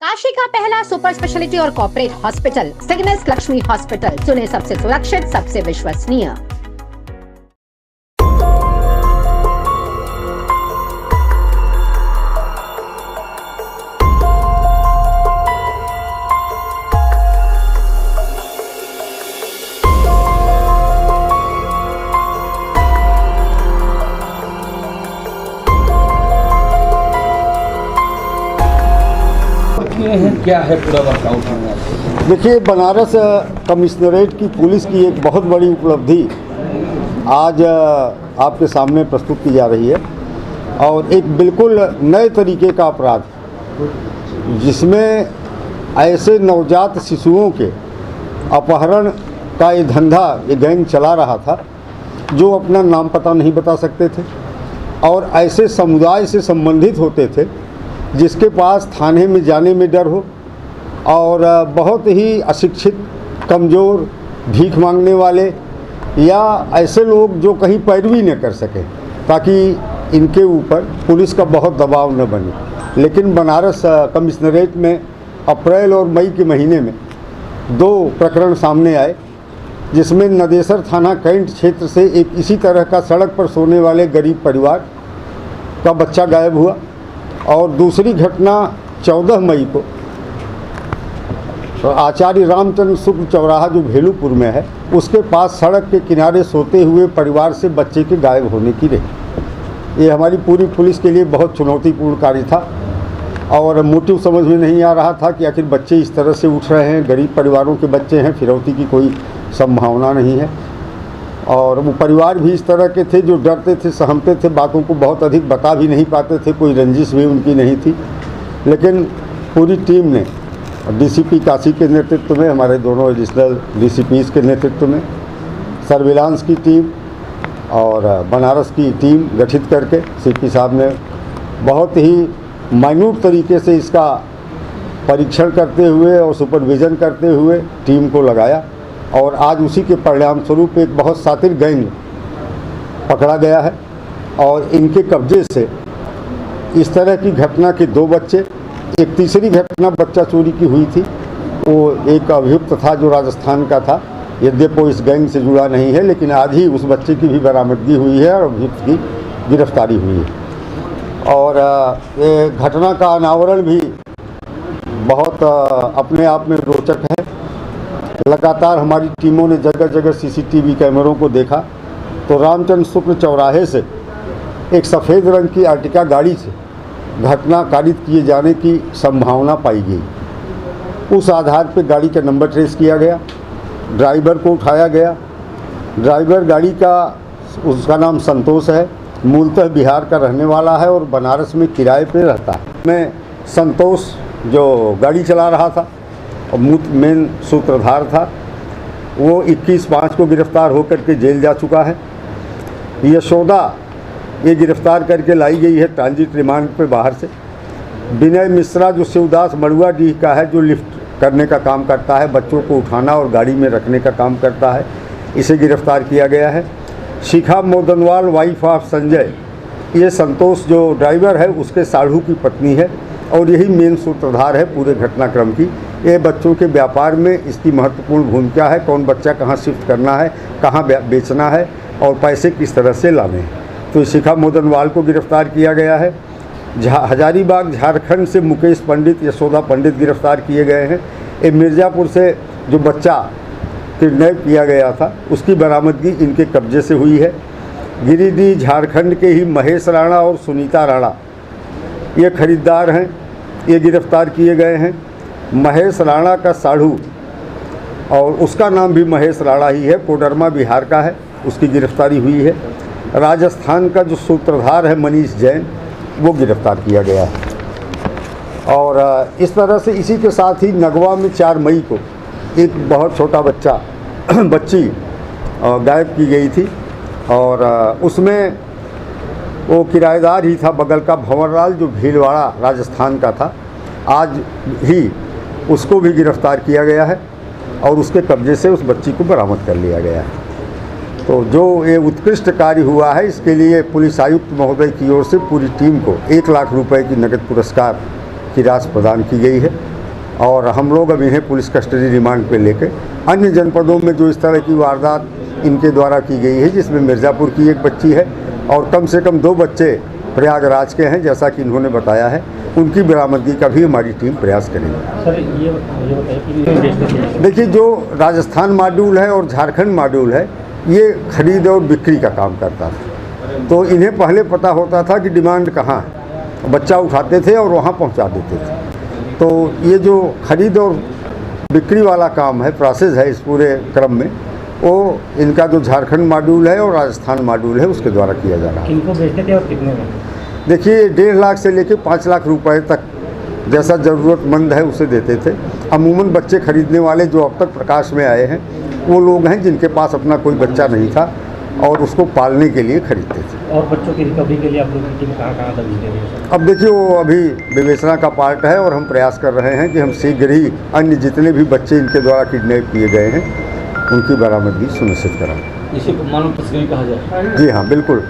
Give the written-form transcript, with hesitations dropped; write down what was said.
काशी का पहला super speciality और कॉर्पोरेट हॉस्पिटल सिग्नेस लक्ष्मी हॉस्पिटल, चुने सबसे सुरक्षित, सबसे विश्वसनीय। क्या है पूरा वर्कआउट? देखिए, बनारस कमिश्नरेट की पुलिस की एक बहुत बड़ी उपलब्धि आज आपके सामने प्रस्तुत की जा रही है और एक बिल्कुल नए तरीके का अपराध जिसमें ऐसे नवजात शिशुओं के अपहरण का ये धंधा ये गैंग चला रहा था जो अपना नाम पता नहीं बता सकते थे और ऐसे समुदाय से संबंधित होते थे जिसके पास थाने में जाने में डर हो और बहुत ही अशिक्षित, कमज़ोर, भीख मांगने वाले या ऐसे लोग जो कहीं पैरवी न कर सकें ताकि इनके ऊपर पुलिस का बहुत दबाव न बने। लेकिन बनारस कमिश्नरेट में अप्रैल और मई के महीने में 2 प्रकरण सामने आए जिसमें नदेसर थाना कैंट क्षेत्र से एक इसी तरह का सड़क पर सोने वाले गरीब परिवार का बच्चा गायब हुआ और दूसरी घटना 14 मई को आचार्य रामचंद्र शुक्ल चौराहा जो भेलूपुर में है उसके पास सड़क के किनारे सोते हुए परिवार से बच्चे के गायब होने की रही। ये हमारी पूरी पुलिस के लिए बहुत चुनौतीपूर्ण कार्य था और मोटिव समझ में नहीं आ रहा था कि आखिर बच्चे इस तरह से उठ रहे हैं, गरीब परिवारों के बच्चे हैं, फिरौती की कोई संभावना नहीं है और वो परिवार भी इस तरह के थे जो डरते थे, सहमते थे, बातों को बहुत अधिक बता भी नहीं पाते थे, कोई रंजिश भी उनकी नहीं थी। लेकिन पूरी टीम ने डीसीपी काशी के नेतृत्व में, हमारे दोनों एडिशनल डीसीपीज़ के नेतृत्व में, सर्विलांस की टीम और बनारस की टीम गठित करके सीपी साहब ने बहुत ही माइन्यूट तरीके से इसका परीक्षण करते हुए और सुपरविज़न करते हुए टीम को लगाया और आज उसी के परिणाम स्वरूप एक बहुत शातिर गैंग पकड़ा गया है और इनके कब्जे से इस तरह की घटना के 2 बच्चे, एक तीसरी घटना बच्चा चोरी की हुई थी, वो एक अभियुक्त था जो राजस्थान का था, यद्यपि वो इस गैंग से जुड़ा नहीं है, लेकिन आज ही उस बच्चे की भी बरामदगी हुई है और अभियुक्त की गिरफ्तारी हुई है। और ये घटना का अनावरण भी बहुत अपने आप में रोचक है। लगातार हमारी टीमों ने जगह जगह सीसीटीवी कैमरों को देखा तो रामचंद्र शुक्ल चौराहे से एक सफ़ेद रंग की आर्टिका गाड़ी से घटना कारित किए जाने की संभावना पाई गई। उस आधार पर गाड़ी का नंबर ट्रेस किया गया, ड्राइवर को उठाया गया। ड्राइवर गाड़ी का, उसका नाम संतोष है, मूलतः बिहार का रहने वाला है और बनारस में किराए पे रहता है। मैं संतोष जो गाड़ी चला रहा था और मेन सूत्रधार था, वो 21/5 को गिरफ्तार होकर के जेल जा चुका है। यशोदा ये गिरफ्तार करके लाई गई है ट्रांजिट रिमांड पे बाहर से। विनय मिश्रा जो शिवदास मड़ुआ डीह का है, जो लिफ्ट करने का काम करता है, बच्चों को उठाना और गाड़ी में रखने का काम करता है, इसे गिरफ्तार किया गया है। शिखा मोदनवाल वाइफ ऑफ संजय, ये संतोष जो ड्राइवर है उसके साढ़ू की पत्नी है और यही मेन सूत्रधार है पूरे घटनाक्रम की। ये बच्चों के व्यापार में इसकी महत्वपूर्ण भूमिका है, कौन बच्चा कहाँ शिफ्ट करना है, कहाँ बेचना है और पैसे किस तरह से लाने हैं। तो शिखा मोदनवाल को गिरफ्तार किया गया है। हजारीबाग झारखंड से मुकेश पंडित, यशोदा पंडित गिरफ्तार किए गए हैं। ये मिर्ज़ापुर से जो बच्चा किडनैप किया गया था उसकी बरामदगी इनके कब्जे से हुई है। गिरिडीह झारखंड के ही महेश राणा और सुनीता राणा ये खरीदार हैं, ये गिरफ्तार किए गए हैं। महेश राणा का साढ़ू और उसका नाम भी महेश राणा ही है, कोडरमा बिहार का है, उसकी गिरफ्तारी हुई है। राजस्थान का जो सूत्रधार है मनीष जैन, वो गिरफ्तार किया गया है। और इस तरह से इसी के साथ ही नगवा में 4 मई को एक बहुत छोटा बच्ची गायब की गई थी और उसमें वो किराएदार ही था बगल का भंवरलाल जो भीलवाड़ा राजस्थान का था। आज ही उसको भी गिरफ्तार किया गया है और उसके कब्जे से उस बच्ची को बरामद कर लिया गया है। तो जो ये उत्कृष्ट कार्य हुआ है इसके लिए पुलिस आयुक्त महोदय की ओर से पूरी टीम को 1 लाख रुपए की नगद पुरस्कार की राशि प्रदान की गई है और हम लोग अब इन्हें पुलिस कस्टडी रिमांड पे लेके अन्य जनपदों में जो इस तरह की वारदात इनके द्वारा की गई है, जिसमें मिर्ज़ापुर की एक बच्ची है और कम से कम 2 बच्चे प्रयागराज के हैं, जैसा कि इन्होंने बताया है, उनकी बरामदगी का भी हमारी टीम प्रयास करेगी। सर ये बताइए कि देखिए, जो राजस्थान मॉड्यूल है और झारखंड मॉड्यूल है, ये खरीद और बिक्री का काम करता था। तो इन्हें पहले पता होता था कि डिमांड कहाँ है, बच्चा उठाते थे और वहाँ पहुँचा देते थे। तो ये जो खरीद और बिक्री वाला काम है, प्रोसेस है इस पूरे क्रम में, वो इनका जो झारखंड मॉड्यूल है और राजस्थान मॉड्यूल है उसके द्वारा किया जा रहा है। किनको बेचते थे और कितने में? देखिए, 1.5 लाख से लेकर 5 लाख रुपए तक जैसा ज़रूरतमंद है उसे देते थे। अमूमन बच्चे खरीदने वाले जो अब तक प्रकाश में आए हैं वो लोग हैं जिनके पास अपना कोई बच्चा नहीं था और उसको पालने के लिए खरीदते थे। और बच्चों की रिकवरी के लिए आप लोग की टीम कहाँ दबिश दे रही है? अब देखिए, वो अभी विवेचना का पार्ट है और हम प्रयास कर रहे हैं कि हम शीघ्र ही अन्य जितने भी बच्चे इनके द्वारा किडनैप किए गए हैं उनकी बरामदगी सुनिश्चित कराएं। इसे मानव तस्करी कहा जाए। जी हाँ, बिल्कुल।